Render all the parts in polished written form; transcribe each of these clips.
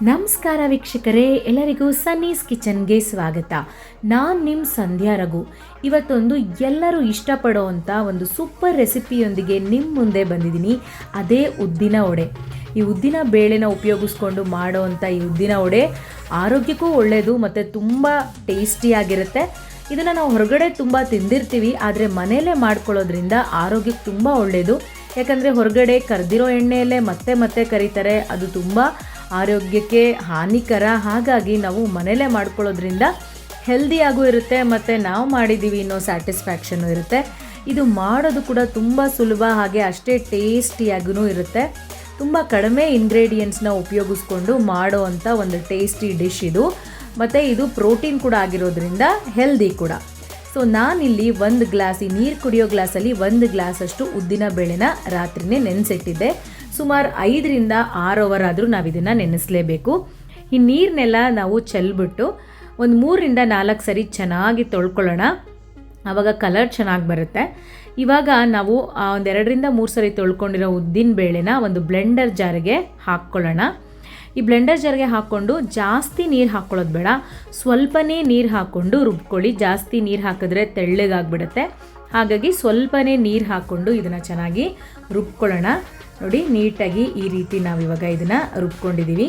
ನಮಸ್ಕಾರ ವೀಕ್ಷಕರೇ, ಎಲ್ಲರಿಗೂ ಸನ್ನೀಸ್ ಕಿಚನ್ಗೆ ಸ್ವಾಗತ. ನಾನು ನಿಮ್ಮ ಸಂಧ್ಯಾ ರಘು. ಇವತ್ತೊಂದು ಎಲ್ಲರೂ ಇಷ್ಟಪಡೋವಂಥ ಒಂದು ಸೂಪರ್ ರೆಸಿಪಿಯೊಂದಿಗೆ ನಿಮ್ಮ ಮುಂದೆ ಬಂದಿದ್ದೀನಿ. ಅದೇ ಉದ್ದಿನ ವಡೆ. ಈ ಉದ್ದಿನ ಬೇಳೆನ ಉಪಯೋಗಿಸ್ಕೊಂಡು ಮಾಡೋವಂಥ ಈ ಉದ್ದಿನ ವಡೆ ಆರೋಗ್ಯಕ್ಕೂ ಒಳ್ಳೆಯದು ಮತ್ತು ತುಂಬ ಟೇಸ್ಟಿಯಾಗಿರುತ್ತೆ. ಇದನ್ನು ನಾವು ಹೊರಗಡೆ ತುಂಬ ತಿಂದಿರ್ತೀವಿ, ಆದರೆ ಮನೆಯಲ್ಲೇ ಮಾಡ್ಕೊಳ್ಳೋದ್ರಿಂದ ಆರೋಗ್ಯಕ್ಕೆ ತುಂಬ ಒಳ್ಳೆಯದು. ಯಾಕಂದರೆ ಹೊರಗಡೆ ಕರೆದಿರೋ ಎಣ್ಣೆಯಲ್ಲೇ ಮತ್ತೆ ಕರೀತಾರೆ, ಅದು ತುಂಬ ಆರೋಗ್ಯಕ್ಕೆ ಹಾನಿಕರ. ಹಾಗಾಗಿ ನಾವು ಮನೇಲೇ ಮಾಡ್ಕೊಳ್ಳೋದ್ರಿಂದ ಹೆಲ್ದಿಯಾಗೂ ಇರುತ್ತೆ ಮತ್ತು ನಾವು ಮಾಡಿದ್ದೀವಿ ಅನ್ನೋ ಸ್ಯಾಟಿಸ್ಫ್ಯಾಕ್ಷನ್ನು ಇರುತ್ತೆ. ಇದು ಮಾಡೋದು ಕೂಡ ತುಂಬ ಸುಲಭ, ಹಾಗೆ ಅಷ್ಟೇ ಟೇಸ್ಟಿಯಾಗೂ ಇರುತ್ತೆ. ತುಂಬ ಕಡಿಮೆ ಇಂಗ್ರೀಡಿಯೆಂಟ್ಸ್ನ ಉಪಯೋಗಿಸ್ಕೊಂಡು ಮಾಡೋವಂಥ ಒಂದು ಟೇಸ್ಟಿ ಡಿಶ್ ಇದು. ಮತ್ತು ಇದು ಪ್ರೋಟೀನ್ ಕೂಡ ಆಗಿರೋದ್ರಿಂದ ಹೆಲ್ದಿ ಕೂಡ. ಸೊ ನಾನಿಲ್ಲಿ ಒಂದು ಗ್ಲಾಸ್, ಈ ನೀರು ಕುಡಿಯೋ ಗ್ಲಾಸಲ್ಲಿ 1 ಗ್ಲಾಸಷ್ಟು ಉದ್ದಿನ ಬೇಳೆನ ರಾತ್ರಿನೇ ನೆನೆಸಿಟ್ಟಿದ್ದೆ. ಸುಮಾರು 5ರಿಂದ 6 ಅವರ್ ಆದರೂ ನಾವು ಇದನ್ನು ನೆನೆಸಲೇಬೇಕು. ಈ ನೀರನ್ನೆಲ್ಲ ನಾವು ಚೆಲ್ಬಿಟ್ಟು ಒಂದು 3ರಿಂದ 4 ಸರಿ ಚೆನ್ನಾಗಿ ತೊಳ್ಕೊಳ್ಳೋಣ. ಆವಾಗ ಕಲರ್ ಚೆನ್ನಾಗಿ ಬರುತ್ತೆ. ಇವಾಗ ನಾವು ಒಂದು 2ರಿಂದ 3 ಸರಿ ತೊಳ್ಕೊಂಡಿರೋ ಉದ್ದಿನ ಬೇಳೆನ ಒಂದು ಬ್ಲೆಂಡರ್ ಜಾರಿಗೆ ಹಾಕ್ಕೊಳ್ಳೋಣ. ಈ ಬ್ಲೆಂಡರ್ ಜಾರಿಗೆ ಹಾಕ್ಕೊಂಡು ಜಾಸ್ತಿ ನೀರು ಹಾಕ್ಕೊಳ್ಳೋದು ಬೇಡ, ಸ್ವಲ್ಪನೇ ನೀರು ಹಾಕ್ಕೊಂಡು ರುಬ್ಕೊಳ್ಳಿ. ಜಾಸ್ತಿ ನೀರು ಹಾಕಿದ್ರೆ ತೆಳ್ಳಗಾಗ್ಬಿಡುತ್ತೆ. ಹಾಗಾಗಿ ಸ್ವಲ್ಪನೇ ನೀರು ಹಾಕ್ಕೊಂಡು ಇದನ್ನು ಚೆನ್ನಾಗಿ ರುಬ್ಕೊಳ್ಳೋಣ. ನೋಡಿ, ನೀಟಾಗಿ ಈ ರೀತಿ ನಾವಿವಾಗ ಇದನ್ನು ರುಬ್ಕೊಂಡಿದ್ದೀವಿ.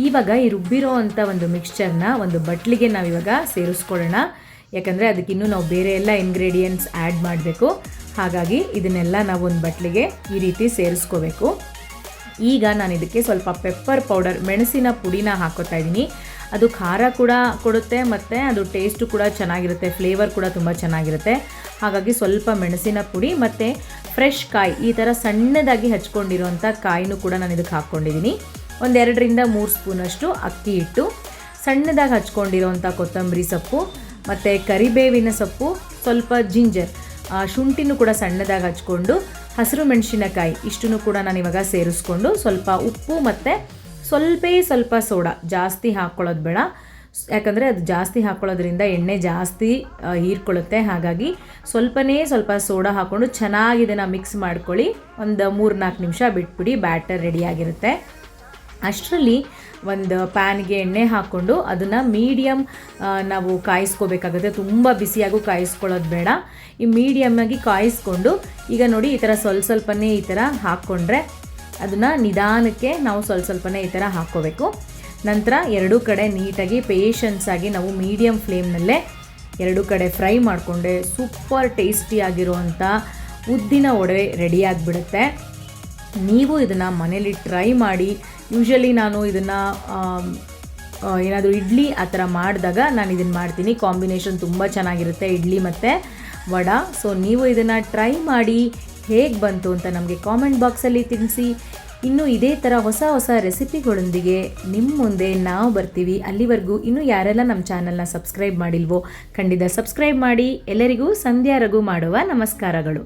ಇವಾಗ ಈ ರುಬ್ಬಿರೋ ಅಂಥ ಒಂದು ಮಿಕ್ಸ್ಚರ್ನ ಒಂದು ಬಟ್ಲಿಗೆ ನಾವಿವಾಗ ಸೇರಿಸ್ಕೊಳ್ಳೋಣ. ಯಾಕಂದರೆ ಅದಕ್ಕಿನ್ನೂ ನಾವು ಬೇರೆ ಎಲ್ಲ ಇಂಗ್ರೀಡಿಯೆಂಟ್ಸ್ ಆ್ಯಡ್ ಮಾಡಬೇಕು. ಹಾಗಾಗಿ ಇದನ್ನೆಲ್ಲ ನಾವು ಒಂದು ಬಟ್ಲಿಗೆ ಈ ರೀತಿ ಸೇರಿಸ್ಕೋಬೇಕು. ಈಗ ನಾನು ಇದಕ್ಕೆ ಸ್ವಲ್ಪ ಪೆಪ್ಪರ್ ಪೌಡರ್, ಮೆಣಸಿನ ಪುಡಿನ ಹಾಕೋತಾ ಇದ್ದೀನಿ. ಅದು ಖಾರ ಕೂಡ ಕೊಡುತ್ತೆ ಮತ್ತು ಅದು ಟೇಸ್ಟು ಕೂಡ ಚೆನ್ನಾಗಿರುತ್ತೆ, ಫ್ಲೇವರ್ ಕೂಡ ತುಂಬ ಚೆನ್ನಾಗಿರುತ್ತೆ. ಹಾಗಾಗಿ ಸ್ವಲ್ಪ ಮೆಣಸಿನ ಪುಡಿ ಮತ್ತು ಫ್ರೆಶ್ ಕಾಯಿ, ಈ ಥರ ಸಣ್ಣದಾಗಿ ಹಚ್ಕೊಂಡಿರೋಂಥ ಕಾಯಿನೂ ಕೂಡ ನಾನು ಇದಕ್ಕೆ ಹಾಕ್ಕೊಂಡಿದ್ದೀನಿ. ಒಂದು 2ರಿಂದ 3 ಸ್ಪೂನಷ್ಟು ಅಕ್ಕಿ ಹಿಟ್ಟು, ಸಣ್ಣದಾಗಿ ಹಚ್ಕೊಂಡಿರೋಂಥ ಕೊತ್ತಂಬರಿ ಸೊಪ್ಪು ಮತ್ತು ಕರಿಬೇವಿನ ಸೊಪ್ಪು, ಸ್ವಲ್ಪ ಜಿಂಜರ್, ಶುಂಠಿನೂ ಕೂಡ ಸಣ್ಣದಾಗಿ ಹಚ್ಕೊಂಡು, ಹಸಿರು ಮೆಣಸಿನಕಾಯಿ, ಇಷ್ಟನ್ನು ಕೂಡ ನಾನು ಇವಾಗ ಸೇರಿಸ್ಕೊಂಡು ಸ್ವಲ್ಪ ಉಪ್ಪು ಮತ್ತು ಸ್ವಲ್ಪ ಸೋಡಾ, ಜಾಸ್ತಿ ಹಾಕ್ಕೊಳ್ಳೋದು ಬೇಡ. ಯಾಕಂದರೆ ಅದು ಜಾಸ್ತಿ ಹಾಕ್ಕೊಳ್ಳೋದ್ರಿಂದ ಎಣ್ಣೆ ಜಾಸ್ತಿ ಹೀರ್ಕೊಳ್ಳುತ್ತೆ. ಹಾಗಾಗಿ ಸ್ವಲ್ಪ ಸೋಡಾ ಹಾಕ್ಕೊಂಡು ಚೆನ್ನಾಗಿ ಇದನ್ನು ಮಿಕ್ಸ್ ಮಾಡ್ಕೊಳ್ಳಿ. ಒಂದು 3-4 ನಿಮಿಷ ಬಿಟ್ಬಿಡಿ, ಬ್ಯಾಟರ್ ರೆಡಿಯಾಗಿರುತ್ತೆ. ಅಷ್ಟರಲ್ಲಿ ಒಂದು ಪ್ಯಾನ್ಗೆ ಎಣ್ಣೆ ಹಾಕ್ಕೊಂಡು ಅದನ್ನು ಮೀಡಿಯಮ್ ನಾವು ಕಾಯಿಸ್ಕೋಬೇಕಾಗುತ್ತೆ. ತುಂಬ ಬಿಸಿಯಾಗೂ ಕಾಯಿಸ್ಕೊಳ್ಳೋದು ಬೇಡ. ಈ ಮೀಡಿಯಮ್ಮಾಗಿ ಕಾಯಿಸ್ಕೊಂಡು, ಈಗ ನೋಡಿ ಈ ಥರ ಸ್ವಲ್ಪನೇ ಈ ಥರ ಹಾಕ್ಕೊಂಡ್ರೆ ಅದನ್ನು ನಿಧಾನಕ್ಕೆ ನಾವು ಸ್ವಲ್ಪನೇ ಈ ಥರ ಹಾಕ್ಕೋಬೇಕು. ನಂತರ 2 ಕಡೆ ನೀಟಾಗಿ ಪೇಷನ್ಸಾಗಿ ನಾವು ಮೀಡಿಯಮ್ ಫ್ಲೇಮ್ನಲ್ಲೇ 2 ಕಡೆ ಫ್ರೈ ಮಾಡಿಕೊಂಡೆ ಸೂಪರ್ ಟೇಸ್ಟಿಯಾಗಿರುವಂಥ ಉದ್ದಿನ ವಡೆ ರೆಡಿಯಾಗಿಬಿಡುತ್ತೆ. ನೀವು ಇದನ್ನು ಮನೇಲಿ ಟ್ರೈ ಮಾಡಿ. ಯೂಶ್ವಲಿ ನಾನು ಇದನ್ನು ಏನಾದರೂ ಇಡ್ಲಿ ಆ ಥರ ಮಾಡಿದಾಗ ನಾನು ಇದನ್ನು ಮಾಡ್ತೀನಿ. ಕಾಂಬಿನೇಷನ್ ತುಂಬ ಚೆನ್ನಾಗಿರುತ್ತೆ, ಇಡ್ಲಿ ಮತ್ತು ವಡ. ಸೊ ನೀವು ಇದನ್ನು ಟ್ರೈ ಮಾಡಿ, ಹೇಗೆ ಬಂತು ಅಂತ ನಮಗೆ ಕಾಮೆಂಟ್ ಬಾಕ್ಸಲ್ಲಿ ತಿಳಿಸಿ. ಇನ್ನು ಇದೇ ಥರ ಹೊಸ ರೆಸಿಪಿಗಳೊಂದಿಗೆ ನಿಮ್ಮ ಮುಂದೆ ನಾವು ಬರ್ತೀವಿ. ಅಲ್ಲಿವರೆಗೂ ಇನ್ನೂ ಯಾರೆಲ್ಲ ನಮ್ಮ ಚಾನಲ್ನ ಸಬ್ಸ್ಕ್ರೈಬ್ ಮಾಡಿಲ್ವೋ ಖಂಡಿತ ಸಬ್ಸ್ಕ್ರೈಬ್ ಮಾಡಿ. ಎಲ್ಲರಿಗೂ ಸಂಧ್ಯಾ ರಘು ಮಾಡುವ ನಮಸ್ಕಾರಗಳು.